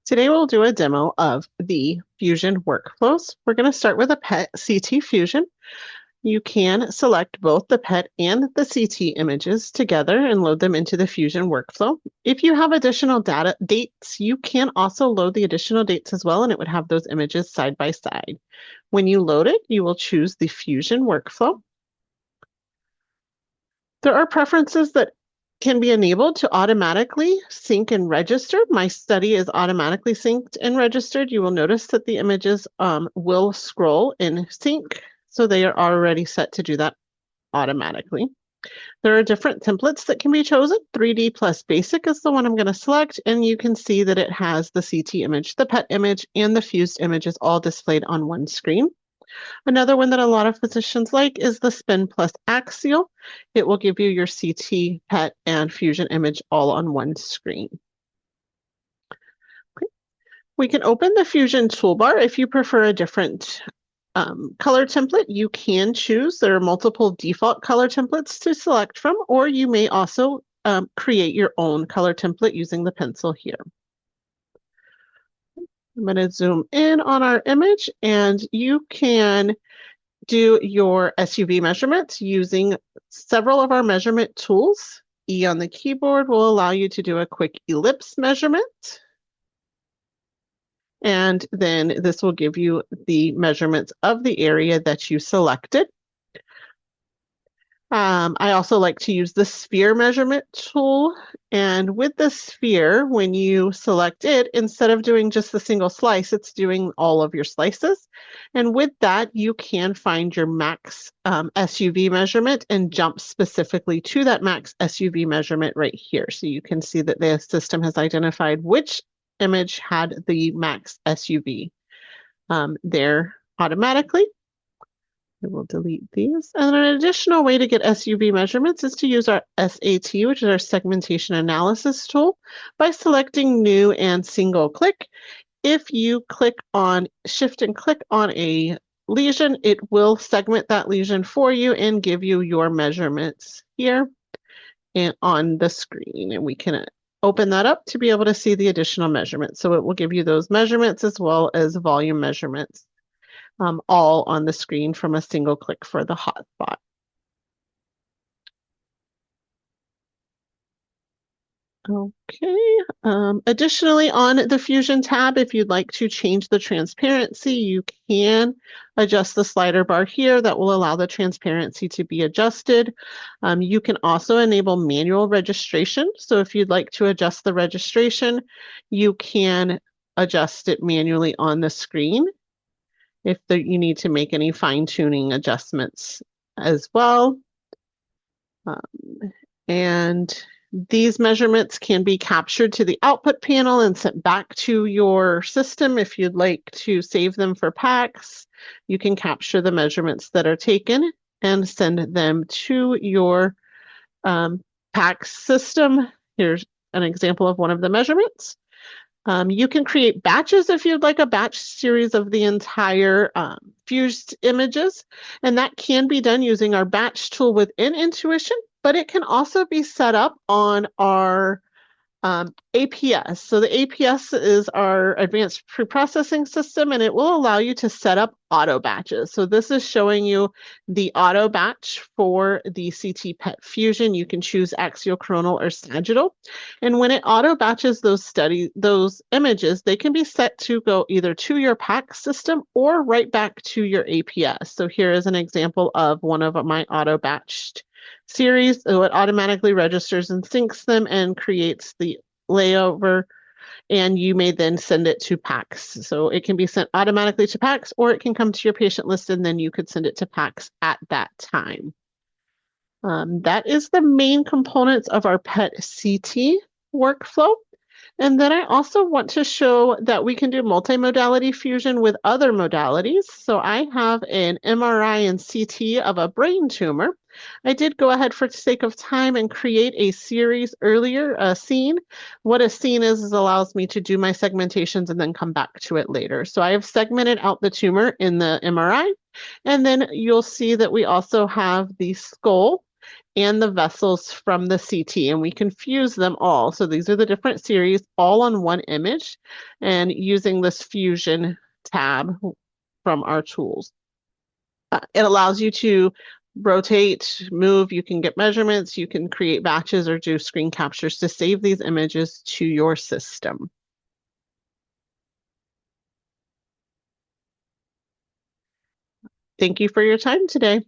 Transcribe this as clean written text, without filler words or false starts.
Today we'll do a demo of the Fusion workflows. We're going to start with a PET CT Fusion. You can select both the PET and the CT images together and load them into the Fusion workflow. If you have additional data dates, you can also load the additional dates as well, and it would have those images side by side. When you load it, you will choose the Fusion workflow. There are preferences that can be enabled to automatically sync and register. My study is automatically synced and registered. You will notice that the images will scroll in sync, so they are already set to do that automatically. There are different templates that can be chosen. 3D plus basic is the one I'm going to select, and you can see that it has the CT image, the PET image, and the fused images all displayed on one screen. Another one that a lot of physicians like is the spin plus axial. It will give you your CT, PET, and fusion image all on one screen. Okay. We can open the Fusion toolbar. If you prefer a different color template, you can choose. There are multiple default color templates to select from, or you may also create your own color template using the pencil here. I'm going to zoom in on our image, and you can do your SUV measurements using several of our measurement tools. E on the keyboard will allow you to do a quick ellipse measurement. And then this will give you the measurements of the area that you selected. I also like to use the sphere measurement tool. And with the sphere, when you select it, instead of doing just the single slice, it's doing all of your slices. And with that, you can find your max SUV measurement and jump specifically to that max SUV measurement right here. So you can see that the system has identified which image had the max SUV there automatically. I will delete these. And an additional way to get SUV measurements is to use our SAT, which is our segmentation analysis tool, by selecting new and single click. If you click on shift and click on a lesion, it will segment that lesion for you and give you your measurements here and on the screen. And we can open that up to be able to see the additional measurements. So it will give you those measurements as well as volume measurements. All on the screen from a single click for the hotspot. Okay. Additionally, on the Fusion tab, if you'd like to change the transparency, you can adjust the slider bar here. That will allow the transparency to be adjusted. You can also enable manual registration. So if you'd like to adjust the registration, you can adjust it manually on the screen if you need to make any fine-tuning adjustments as well. And these measurements can be captured to the output panel and sent back to your system. If you'd like to save them for PACS, you can capture the measurements that are taken and send them to your PACS system. Here's an example of one of the measurements. You can create batches if you'd like a batch series of the entire fused images, and that can be done using our batch tool within Intuition, but it can also be set up on our APS. So the APS is our advanced preprocessing system, and it will allow you to set up auto batches. So this is showing you the auto batch for the CT PET Fusion. You can choose axial, coronal, or sagittal. And when it auto batches those images, they can be set to go either to your PACS system or right back to your APS. So here is an example of one of my auto batched series. So it automatically registers and syncs them and creates the layover, and you may then send it to PACS. So it can be sent automatically to PACS, or it can come to your patient list and then you could send it to PACS at that time. That is the main components of our PET CT workflow. And then I also want to show that we can do multimodality fusion with other modalities. So I have an MRI and CT of a brain tumor. I did go ahead for the sake of time and create a series earlier, a scene. What a scene is allows me to do my segmentations and then come back to it later. So I have segmented out the tumor in the MRI, and then you'll see that we also have the skull and the vessels from the CT, and we can fuse them all. So these are the different series all on one image and using this fusion tab from our tools. It allows you to rotate, move, you can get measurements, you can create batches or do screen captures to save these images to your system. Thank you for your time today.